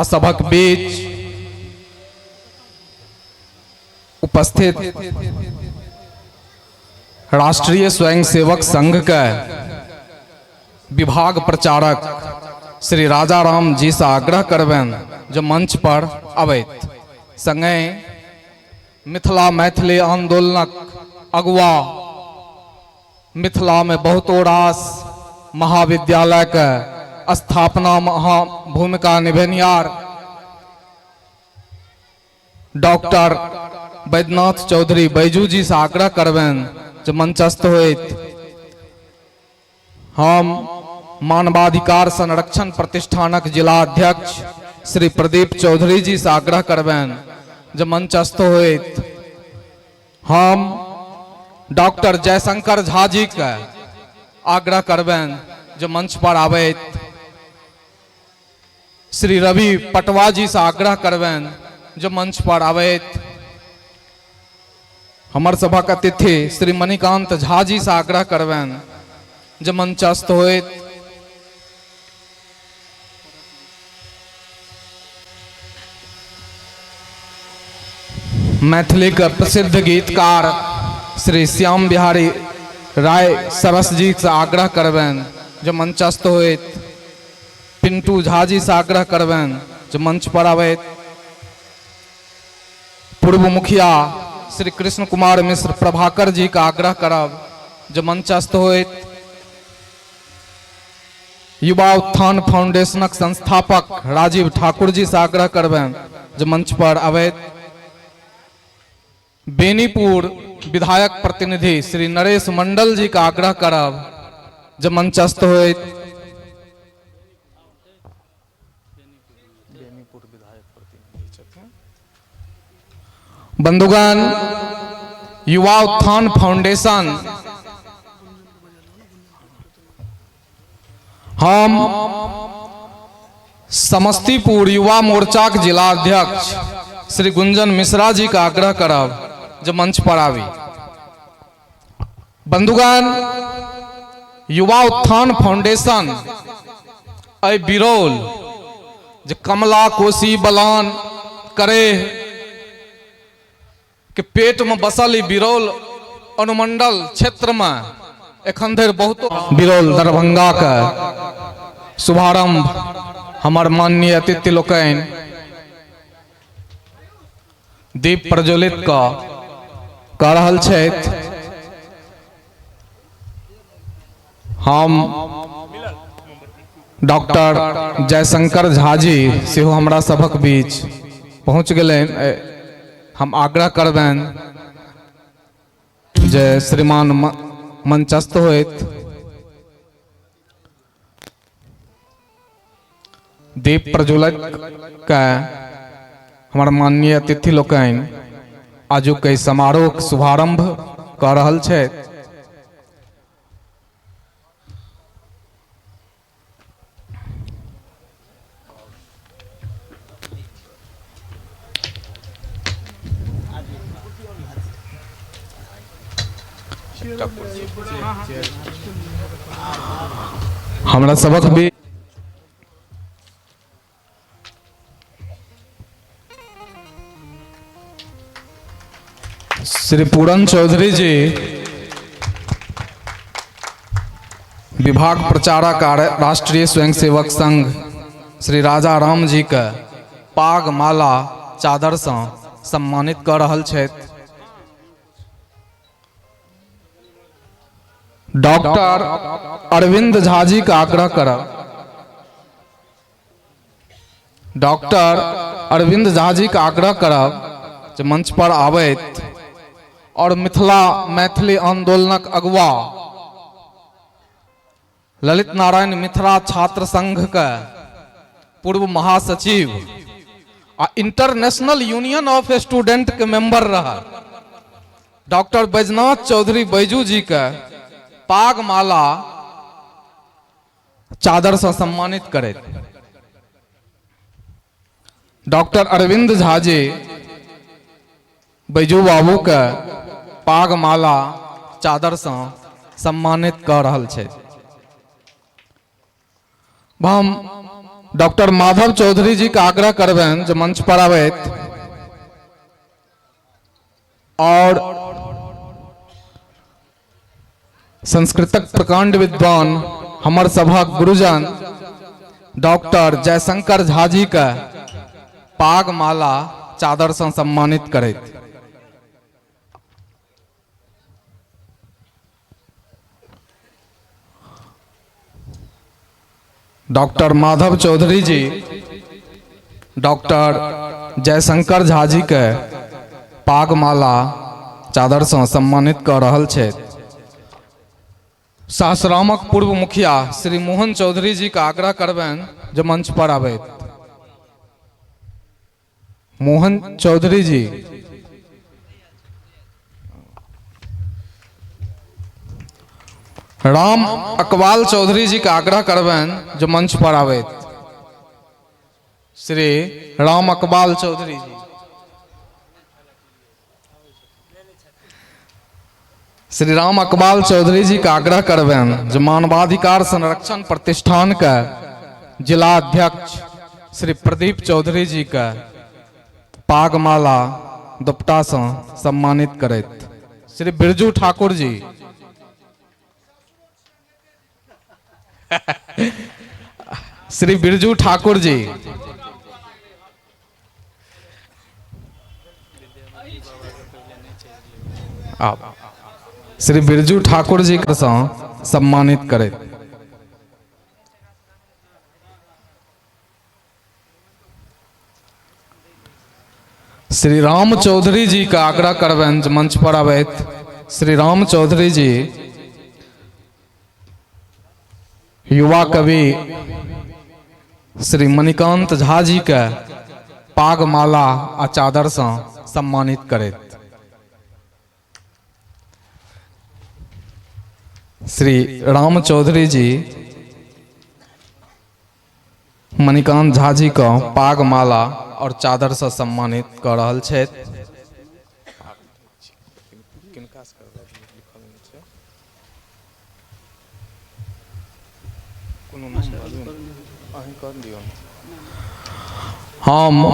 सभक बीच उपस्थित राष्ट्रीय स्वयंसेवक संघ के विभाग प्रचारक श्री राजा राम जी से आग्रह करबेन जो मंच पर अबैत संगे मिथिला मैथिली आंदोलनक अगुआ मिथिला में बहुतो रास महाविद्यालय के स्थापना में भूमिका निभेनिहार डॉक्टर बैद्यनाथ चौधरी बैजू जी से आग्रह करबेन जो मंचस्थ होइत हम मानवाधिकार संरक्षण प्रतिष्ठानक जिला अध्यक्ष श्री प्रदीप चौधरी जी से आग्रह करबेन जो मंचस्थ होइत हम डॉक्टर जयशंकर झा जी के आग्रह करबेन जो मंच पर आबैत श्री रवि पटवा जी से आग्रह करबेन जो मंच पर आबैत हमर सभक अतिथि श्री मणिकांत झा जी से आग्रह करबेन जो मंचस्थ होइत मैथिली के प्रसिद्ध गीतकार श्री श्याम बिहारी राय सरस जी से आग्रह करबेन जो मंचस्थ होइत पिंटू झा जी से आग्रह करबेन जो मंच पर आबैत पूर्व मुखिया श्री कृष्ण कुमार मिश्र प्रभाकर जी का आग्रह करब जो मंचस्थ होइत युवा उत्थान फाउंडेशनक संस्थापक राजीव ठाकुर जी से आग्रह करबेन जो मंच पर आबैत बेनीपुर विधायक प्रतिनिधि श्री नरेश मंडल जी का आग्रह करब जो मंचस्थ होइत बंधुगण युवा उत्थान फाउंडेशन हम समस्तीपुर युवा मोर्चा के जिला अध्यक्ष श्री गुंजन मिश्रा जी का आग्रह करब जो मंच पर आवी। बंधुगण युवा उत्थान फाउंडेशन अय बिरौल जो कमला कोसी बलान करे के पेट में बसल बिरौल अनुमंडल क्षेत्र में एखन धरि बहुत बिरौल दरभंगा का शुभारंभ हमार माननीय अतिथि लोकनि दीप प्रज्वलित कऽ रहल छथि। हम डॉक्टर जयशंकर झा जी सेहो हमरा सभक बीच पहुँच गेलनि। हम आग्रह करबेन जे श्रीमान मंचस्थ होइत दीप प्रज्वलित के हमार माननीय अतिथि लोकनि आजुक के समारोह के शुभारंभ कऽ रहल छथि। हमरा सबक भी श्री पूरन चौधरी जी विभाग प्रचारक राष्ट्रीय स्वयंसेवक संघ श्री राजा राम जी के पाग माला चादर से सम्मानित कर रहल छथि। डॉक्टर अरविंद झा जी का आग्रह करब डॉक्टर अरविंद झा जी का आग्रह करब जो मंच पर आबैत और मिथिला मैथिली आंदोलनक अगुआ ललित नारायण मिथिला छात्र संघ के पूर्व महासचिव आ इंटरनेशनल यूनियन ऑफ स्टूडेंट के मेंबर रहा डॉक्टर बैजनाथ चौधरी बैजू जी के पाग माला चादर से सम्मानित करे। डॉक्टर अरविंद झा जी बैजू बाबू के पाग माला चादर से सम्मानित कर रहल छे। हम डॉक्टर माधव चौधरी जी का आग्रह करबेन जो मंच पर आवेत और संस्कृतक प्रकांड विद्वान हमर सभा गुरुजन डॉक्टर जयशंकर झा जी का पाग माला चादर से सम्मानित करैत। डॉक्टर माधव चौधरी जी डॉक्टर जयशंकर झा जी के पागमाला चादर से सम्मानित कर रहल छे। सासारामक पूर्व मुखिया श्री मोहन चौधरी जी का आग्रह करबेन जो मंच पर आवे। मोहन चौधरी जी राम अकबाल चौधरी जी का आग्रह करबेन जो मंच पर आवे। श्री राम अकबाल चौधरी जी श्री राम अकबाल चौधरी जी का आग्रह करबेन जो मानवाधिकार संरक्षण प्रतिष्ठान का जिला अध्यक्ष श्री प्रदीप चौधरी जी का पागमाला दुपट्टा से सम्मानित करैत। श्री बिरजू ठाकुर जी श्री बिरजू ठाकुर जी आप श्री बिरजू ठाकुर जी के सम्मानित करे। श्री राम चौधरी जी का आग्रह करबेन मंच पर आवे। श्री राम चौधरी जी युवा कवि श्री मणिकांत झा जी के पागमाला आ चादर से सम्मानित करे। श्री राम चौधरी जी मणिकांत झा जी को पागमाला और चादर से सम्मानित कर रहल छे। हम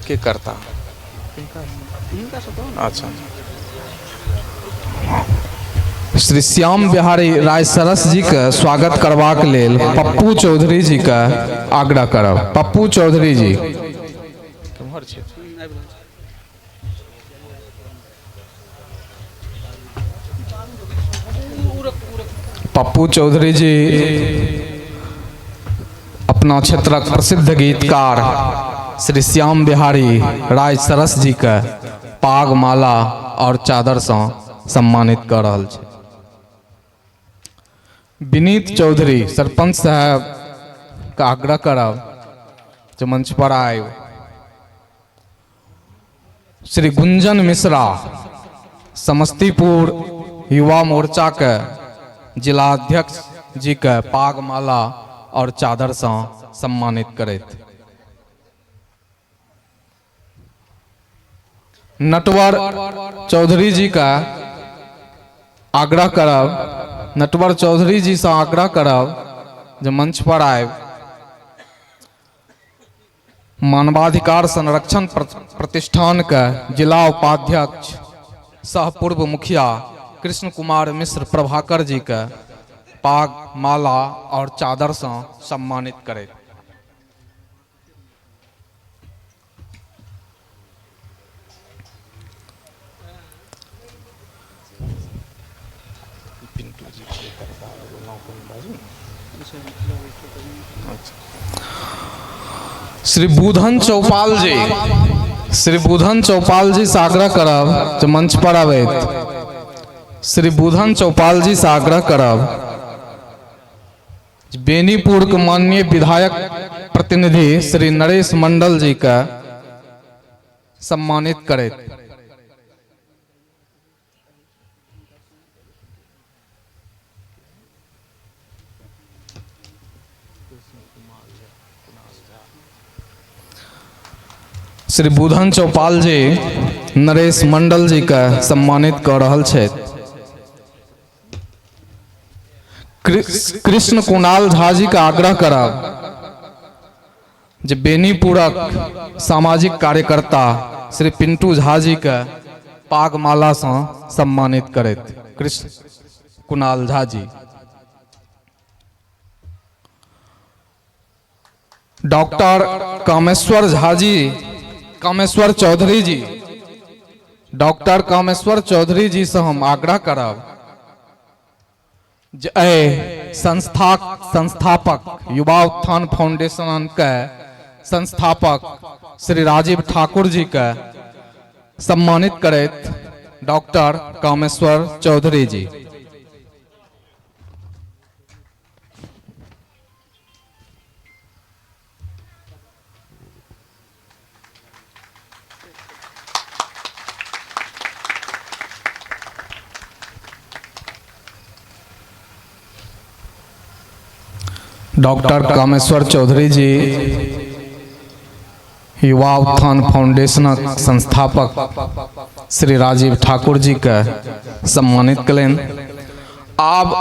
के करता अच्छा श्री श्याम बिहारी राय सरस जी के स्वागत करबाक लेल पप्पू चौधरी जी का आग्रह करब। पप्पू चौधरी जी पप्पू चौधरी जी अपना क्षेत्रक प्रसिद्ध गीतकार श्री श्याम बिहारी राय सरस जी के पागमाला और चादर से सम्मानित कर रहल छे। विनीत चौधरी सरपंच साहब का आग्रह करब जो मंच पर आए। श्री गुंजन मिश्रा समस्तीपुर युवा मोर्चा के जिला अध्यक्ष जी के पागमाला और चादर से सम्मानित करैत। नटवर चौधरी जी का आग्रह करब। नटवर चौधरी जी से आग्रह करब जो मंच पर आए। मानवाधिकार संरक्षण प्रतिष्ठान के जिला उपाध्यक्ष सह पूर्व मुखिया कृष्ण कुमार मिश्र प्रभाकर जी के पाग माला और चादर से सम्मानित करे। श्री बुधन चौपाल जी श्री बुधन चौपाल जी से आग्रह करब जो मंच पर आवे। श्री बुधन चौपाल जी से आग्रह करब बेनीपुर के माननीय विधायक प्रतिनिधि श्री नरेश मंडल जी का सम्मानित करे। श्री बुधन चौपाल जी नरेश मंडल जी का सम्मानित कर रहल छे। कृष्ण कुणाल झा जी का आग्रह करब जे बेनीपुरक सामाजिक कार्यकर्ता श्री पिंटू झा जी के पागमाला से सम्मानित करैत। कृष्ण कुणाल झा जी। डॉक्टर कामेश्वर झा जी, कामेश्वर चौधरी जी, डॉक्टर कामेश्वर चौधरी जी से हम आग्रह करब संस्थापक युवा उत्थान फाउंडेशन के संस्थापक श्री राजीव ठाकुर जी के सम्मानित करैत। डॉक्टर कामेश्वर चौधरी जी। डॉक्टर कामेश्वर चौधरी जी युवा उत्थान फाउंडेशन संस्थापक श्री राजीव ठाकुर जी के सम्मानित कलेन। आब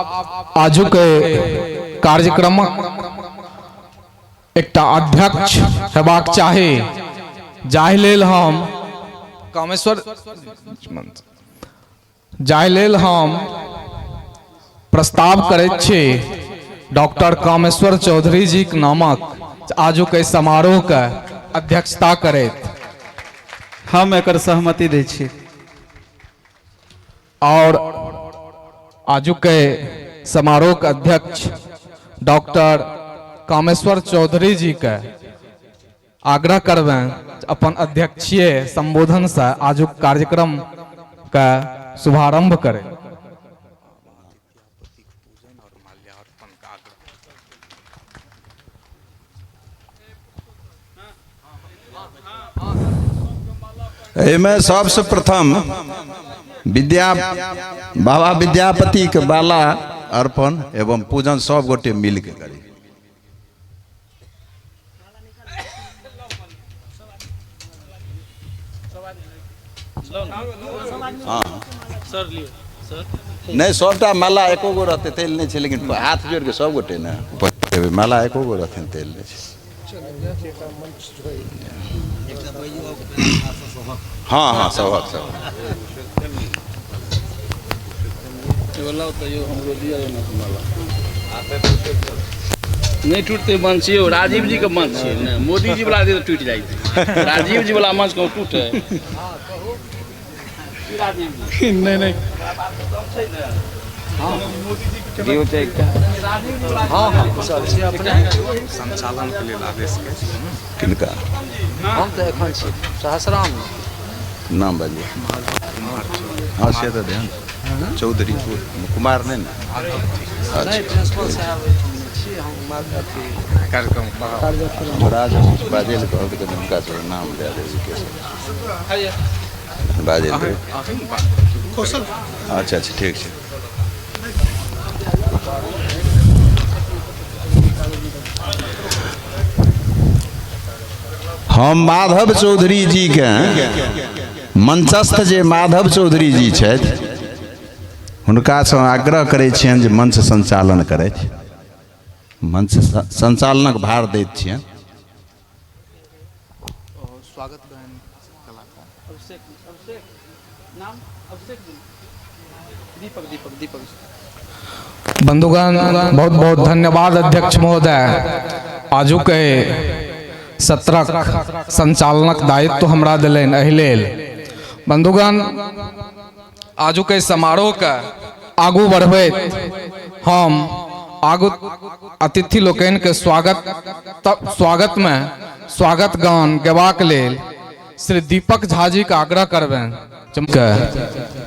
आजू के कार्यक्रमक एकटा अध्यक्ष हेबाक चाही, जाहि लेल हम कामेश्वर जाहि लेल हम प्रस्ताव करैत छी डॉक्टर कामेश्वर चौधरी जी के नामक आजू के समारोह के अध्यक्षता करैत। हम एकर सहमति दै छी। और आजू के समारोह के अध्यक्ष डॉक्टर कामेश्वर चौधरी जी के आग्रह करबें अपन अध्यक्षीय संबोधन से आजू कार्यक्रम का शुभारंभ करें। एहिमे सबसे प्रथम बाबा विद्यापति के बाला अर्पण एवं पूजन सब गोटे मिल के करी। नहीं सबटा माला एको गो रहते तेल नहीं है, लेकिन हाथ जोड़ के सब गोटे ने माला एको गो रहते तेल नहीं है। हाँ हाँ सब सब नहीं टूटते मंच छियै, राजीव जी के मंच छियै, मोदी जी वाला तो टूट जाए, राजीव जी वाला मंच कहूँ टूटे नहीं नहीं संचालन के लिए आदेश किनका हम तो एखन छी सहस्राम नाम बाजिए। हाँ से तो ध्यान चौधरी कुमार नहीं ना। नहीं प्रिंसिपल साहब छी हम कार्यक्रम राज बाजे उनका सब नाम दे बाजे अच्छा अच्छा ठीक है। हम माधव चौधरी जी के मंचस्थ जे माधव चौधरी जी छथि हुनका से आग्रह करै छियनि जे मंच संचालन करथि, मंच संचालनक भार दैत छियनि। स्वागत बंधुगण बहुत बहुत धन्यवाद अध्यक्ष महोदय। आजू के सत्रक संचालनक दायित्व हमरा दिलेन एहि लेल। बंधुगण आजू के समारोह के आगू बढ़बैत हम आगू अतिथि लोकनि के स्वागत में स्वागत गान गेबाक लेल श्री दीपक झा जी के आग्रह करबेन।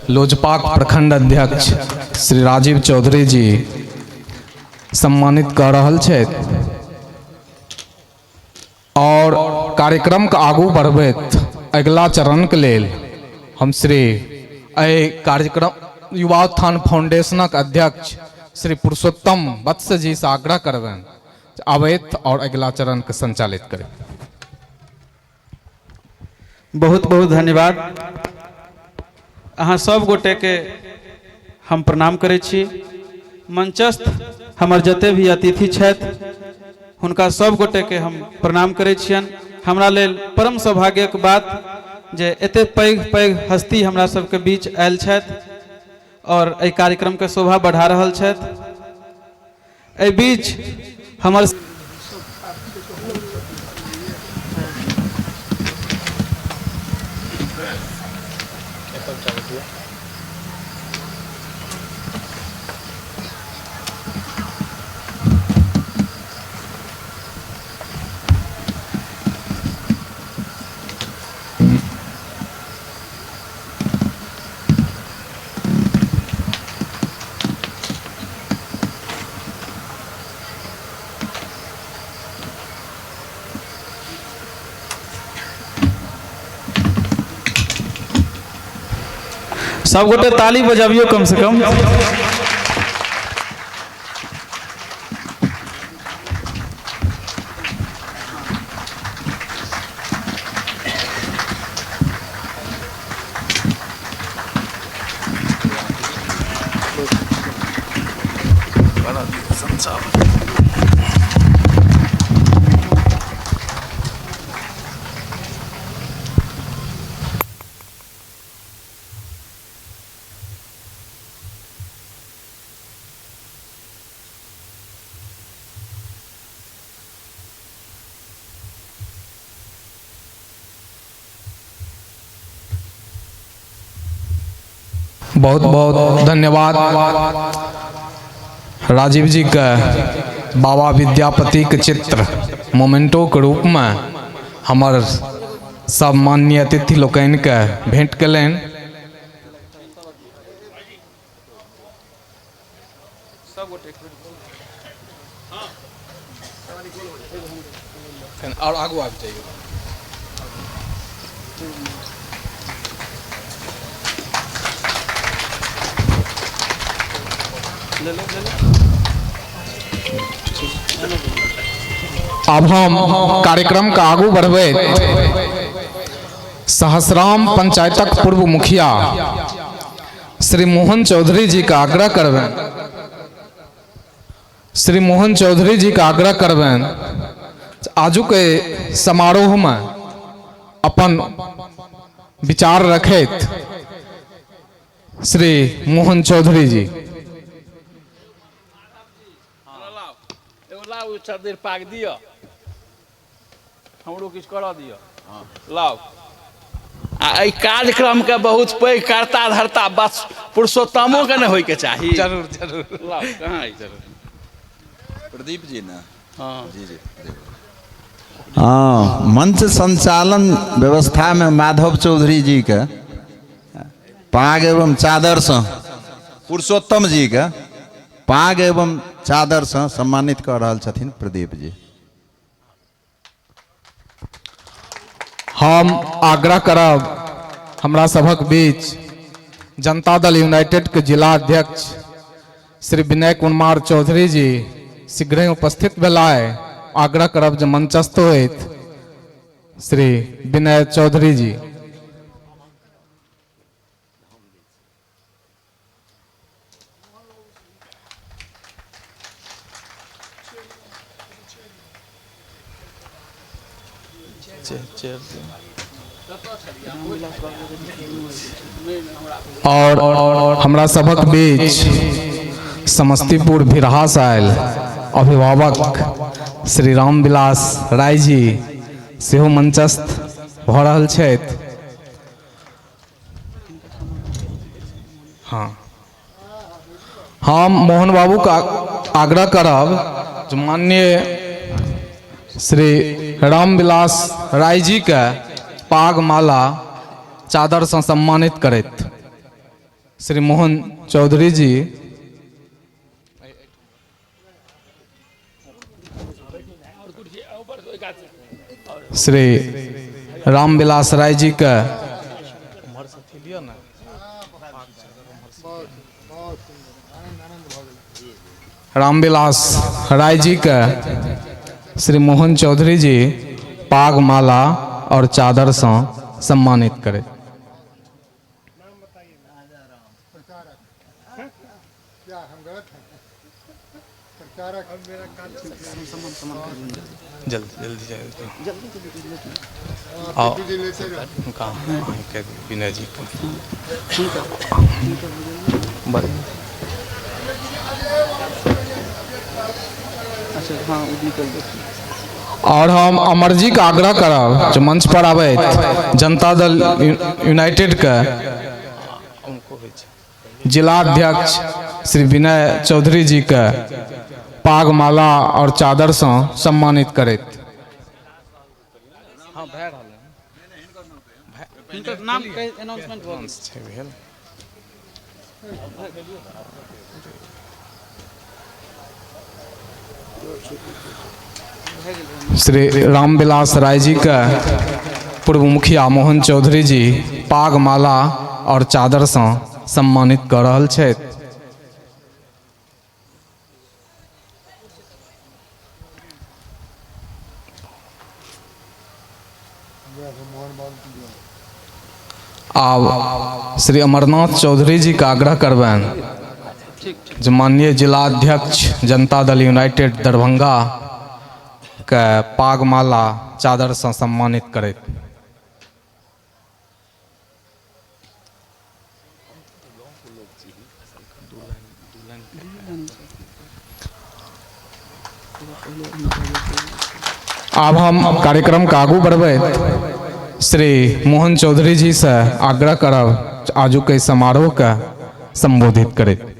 लोजपाक प्रखंड अध्यक्ष श्री राजीव चौधरी जी सम्मानित कर रहल छथि। और कार्यक्रम के आगू बढ़बैत अगला चरण के लेल हम श्री कार्यक्रम युवा उत्थान फाउंडेशनक अध्यक्ष श्री पुरुषोत्तम वत्स जी से आग्रह करबेन आबैत और अगला चरण के संचालित करें। बहुत बहुत धन्यवाद। अहाँ सब गोटे के हम प्रणाम करै छी। मंचस्थ हमर जते भी अतिथि छथि हुनका सब गोटे के हम प्रणाम करै छियन। हमरा लेल परम सौभाग्यक बात जे एते पैघ पैघ हस्ती हमरा सबके बीच आयल छथि और एहि कार्यक्रम के शोभा बढ़ा रहल छथि। एहि बीच हमर सब गोटे ताली बजाबियो कम से कम। बहुत बहुत धन्यवाद राजीव जी के बाबा विद्यापति के चित्र मोमेंटो के रूप में हमर सब माननीय अतिथि लोकनि के भेंट कयलनि। और आगू आबि जाइए। अब हम कार्यक्रम का आगू बढ़बे सहसराम पंचायतक पूर्व मुखिया श्री मोहन चौधरी जी का आग्रह करबेन। श्री मोहन चौधरी जी का आग्रह करबेन आजू के समारोह में अपन विचार रखैत श्री मोहन चौधरी जी। देर पाक दियो हमरो किछु करऽ दियो। लाओ आ कार्यक्रम के बहुत पैघ करता धरता बस पुरुषोत्तमों के न होय के चाही। जरूर जरूर। लाओ कहाँ है जरूर प्रदीप जी ना। हाँ जी जी। हाँ, मंच संचालन व्यवस्था में माधव चौधरी जी के पाग एवं चादर से पुरुषोत्तम जी के पाग एवं चादर से सम्मानित कर रहल छथिन प्रदीप जी। हम आग्रह करब हमरा सभक बीच जनता दल यूनाइटेड के जिला अध्यक्ष श्री विनय कुमार चौधरी जी शीघ्र उपस्थित भेलाए। आग्रह करब जे मंचस्थ होइत श्री विनय चौधरी जी। और हमरा सभक बीच समस्तीपुर भिरहा से आयल अभिभावक श्री रामविलास राय जी सेहो मंचस्थ भऽ रहल छथि। हाँ, हम मोहन बाबू का आग्रह करब जो माननीय श्री रामविलास राय जी के पाग माला चादर से सम्मानित करैत श्री मोहन चौधरी जी श्री रामविलास राय जी के रामविलास राय जी के श्री मोहन चौधरी जी पाग माला और चादर से सम्मानित करे। जल्दी जल्दी जाए आओ कहाँ विनय जी को अच्छा हाँ निकल और हम अमर जी का आग्रह करब जो मंच पर आवे जनता दल यूनाइटेड के जिला अध्यक्ष श्री विनय चौधरी जी के पाग माला और चादर से सम्मानित करैत। नाम अनाउंसमेंट श्री रामविलास राय जी का पूर्व मुखिया मोहन चौधरी जी पाग माला और चादर से सम्मानित कर रहल छथि। आब श्री अमरनाथ चौधरी जी का आग्रह करबनि जो माननीय जिला अध्यक्ष जनता दल यूनाइटेड दरभंगा के पागमाला चादर से सम्मानित करैत। अब हम कार्यक्रम का आगू बढ़बै श्री मोहन चौधरी जी से आग्रह करब आजू के समारोह का संबोधित करैत।